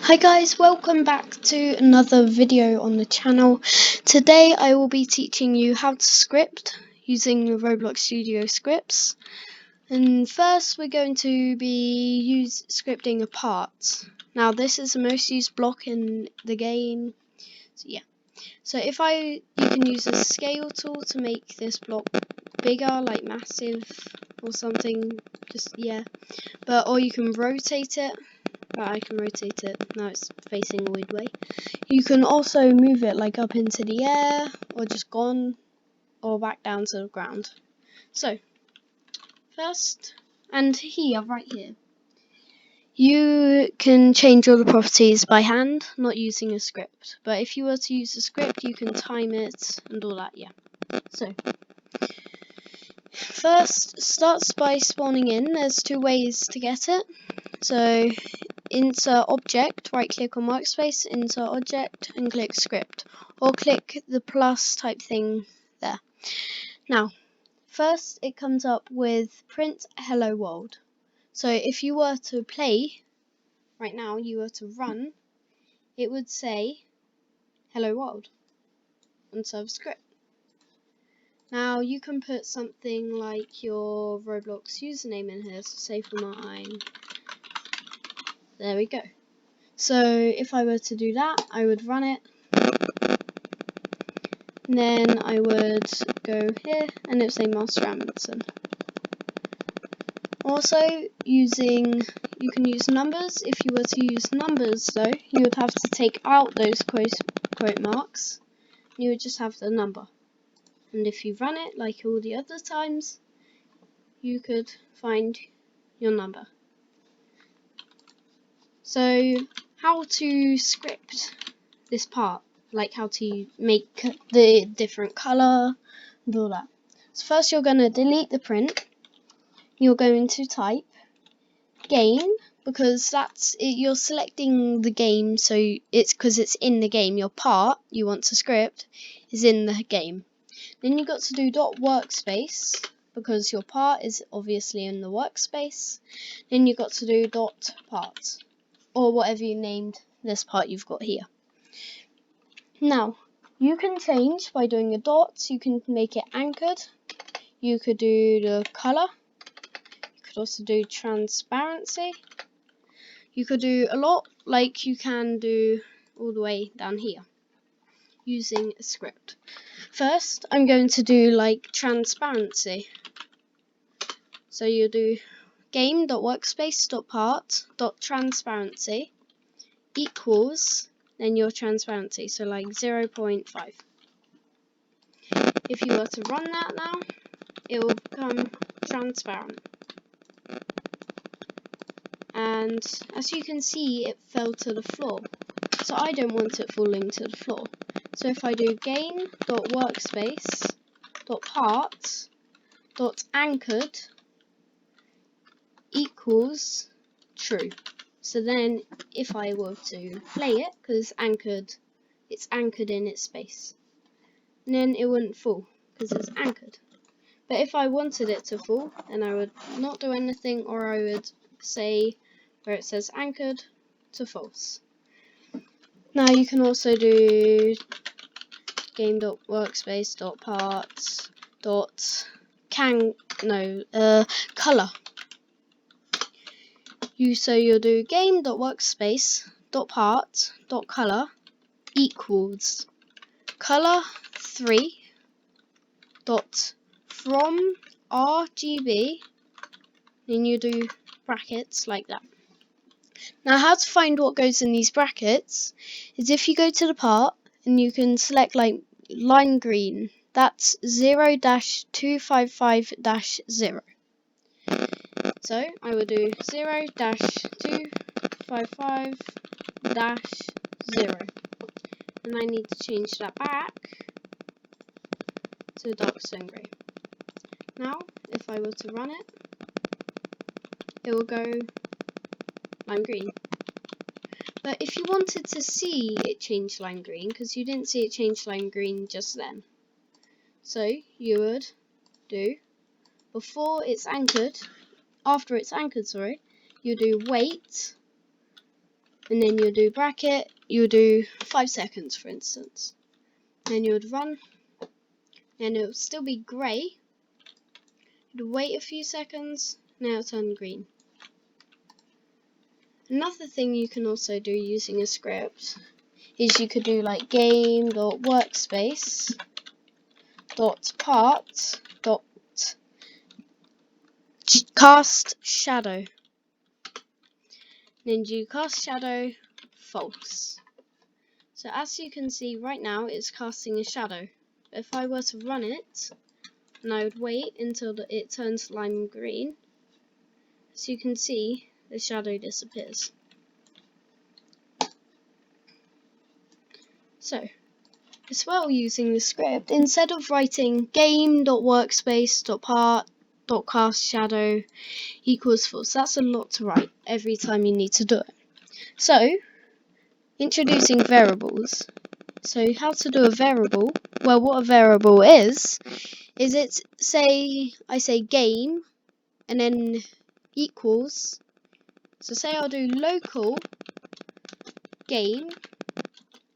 Hi guys, welcome back to another video on the channel. Today I will be teaching you how to script using the Roblox Studio scripts. And first we're going to be scripting a part. Now this is the most used block in the game. So yeah. So you can use a scale tool to make this block bigger, like massive or something. Or you can rotate it. But I can rotate it. Now it's facing a weird way. You can also move it like up into the air, or just gone, or back down to the ground. So, first, and here, right here, you can change all the properties by hand, not using a script. But if you were to use a script, you can time it and all that, yeah. So, first, starts by spawning in. There's two ways to get it. So, insert object, right click on workspace, insert object and click script, or click the plus type thing there. Now first it comes up with print hello world. So if you were to play right now, you were to run, it would say hello world instead of script. Now you can put something like your Roblox username in here, so say for mine, there we go. So if I were to do that, I would run it, and then I would go here, and it would say Master Amundsen. Also, you can use numbers. If you were to use numbers, though, you would have to take out those quote marks. You would just have the number. And if you run it like all the other times, you could find your number. So, how to script this part, like how to make the different color and all that. So first you're going to delete the print. You're going to type game, because that's it, you're selecting the game, so it's because it's in the game. Your part you want to script is in the game. Then you got to do dot workspace, because your part is obviously in the workspace. Then you got to do dot part, or whatever you named this part you've got here. Now you can change by doing a dot. You can make it anchored. You could do the color. You could also do transparency. You could do a lot, like you can do all the way down here using a script. First, I'm going to do like transparency. So you do game.workspace.part.transparency equals then your transparency, so like 0.5. If you were to run that now, it will become transparent. And as you can see, it fell to the floor. So I don't want it falling to the floor. So if I do game.workspace.part.anchored equals true. So then if I were to play it, because it's anchored in its space, and then it wouldn't fall because it's anchored. But if I wanted it to fall, then I would not do anything, or I would say where it says anchored to false. Now you can also do game.workspace.parts.color. You'll do game.workspace.part.color equals color 3 dot from RGB, then you do brackets like that. Now how to find what goes in these brackets is if you go to the part and you can select like lime green, that's 0-255-0. So I will do 0-255-0, and I need to change that back to dark stone grey. Now if I were to run it, it will go lime green. But if you wanted to see it change lime green, because you didn't see it change lime green just then, so you would do after it's anchored, you do wait and then you'll do bracket, you'll do 5 seconds for instance. Then you would run, and it will still be grey. You'd wait a few seconds, now it'll turn green. Another thing you can also do using a script is you could do like game.workspace .part .cast shadow. Then do cast shadow false. So as you can see right now, it's casting a shadow. If I were to run it, and I would wait until it turns lime green, as you can see, the shadow disappears. So, as well using the script, instead of writing game.workspace.part.cast shadow equals false, that's a lot to write every time you need to do it. So, introducing variables. So how to do a variable? Well, what a variable is it, say I say game and then equals. So say I'll do local game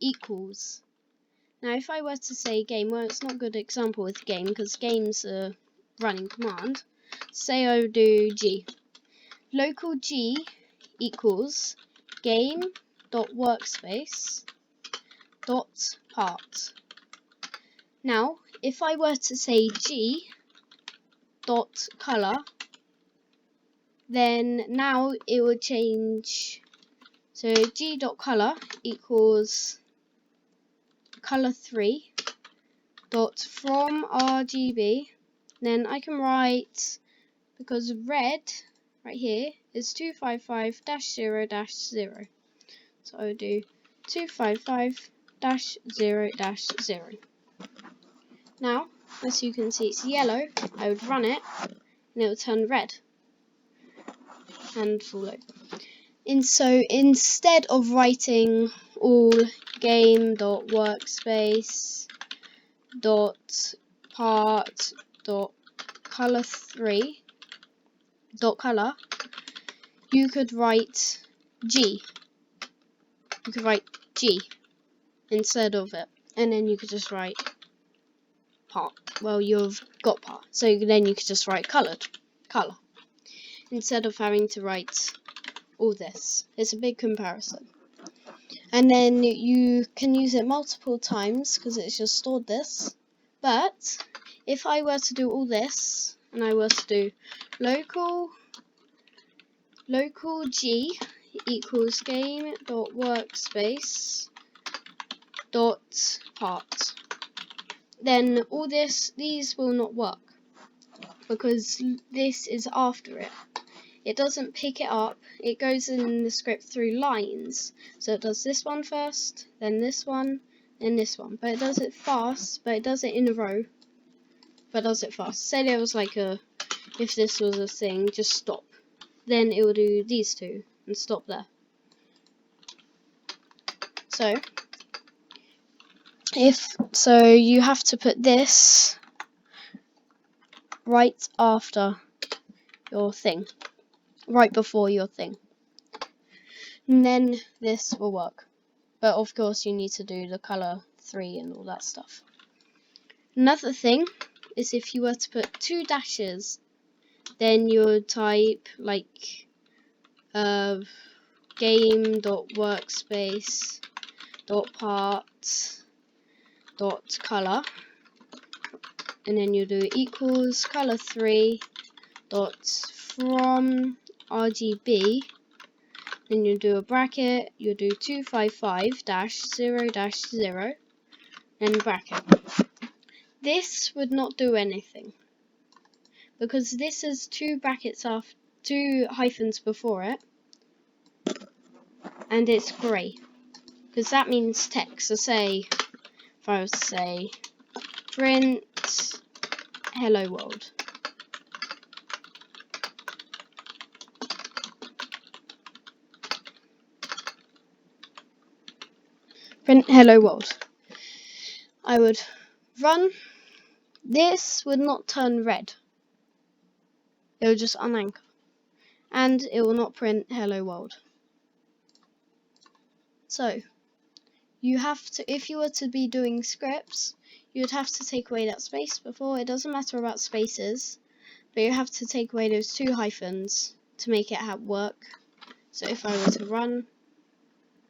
equals. Now if I were to say game, well it's not a good example with game because game's a running command. Say I would do g. Local g equals game.workspace.part. Now, if I were to say g dot color, then now it would change. So g dot color equals color 3 dot from RGB. Then I can write, because red right here is 255-0-0. So I would do 255-0-0. Now, as you can see, it's yellow. I would run it, and it would turn red and fall over. And so instead of writing all game.workspace.part.color3.color, you could write G. You could write G instead of it, and then you could just write part. Well, you've got part, so then you could just write color instead of having to write all this. It's a big comparison. And then you can use it multiple times because it's just stored this. But if I were to do all this, and I were to do local g equals game.workspace.part, then all these will not work because this is after it. It doesn't pick it up, it goes in the script through lines. So it does this one first, then this one, then this one. But it does it fast, but it does it in a row. But it does it fast. Say there was like if this was a thing, just stop. Then it will do these two and stop there. So, you have to put this right after your thing. Right before your thing. And then this will work. But of course you need to do the color 3 and all that stuff. Another thing is if you were to put 2 dashes, then you would type like game.workspace.part.color, and then you do equals color 3 dot from RGB. Then you do a bracket, you do 255-0-0, and bracket. This would not do anything because this is 2 brackets after 2 hyphens before it, and it's grey because that means text. So say, if I was to say print hello world. Print hello world. I would run. This would not turn red. It will just unanchor. And it will not print hello world. So you have to, if you were to be doing scripts, you would have to take away that space before. It doesn't matter about spaces, but you have to take away those 2 hyphens to make it work. So if I were to run,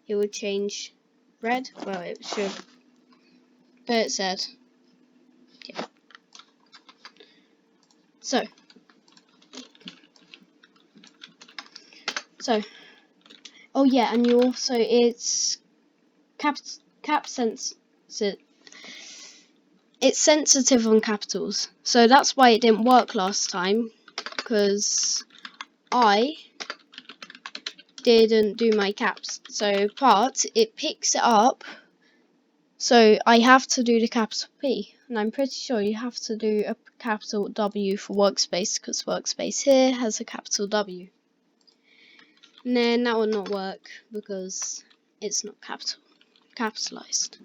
it would change red. Well, it should, but it said. Okay. So, oh yeah, and you also, it's it's sensitive on capitals, so that's why it didn't work last time, because I didn't do my caps. So but it picks it up, so I have to do the capital P, and I'm pretty sure you have to do a capital W for workspace, because workspace here has a capital W. And then that will not work because it's not capitalized.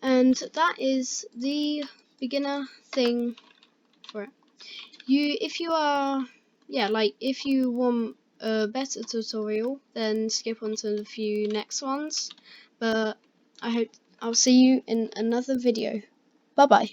And that is the beginner thing for it. If you want a better tutorial, then skip on to the few next ones. But I hope I'll see you in another video. Bye bye.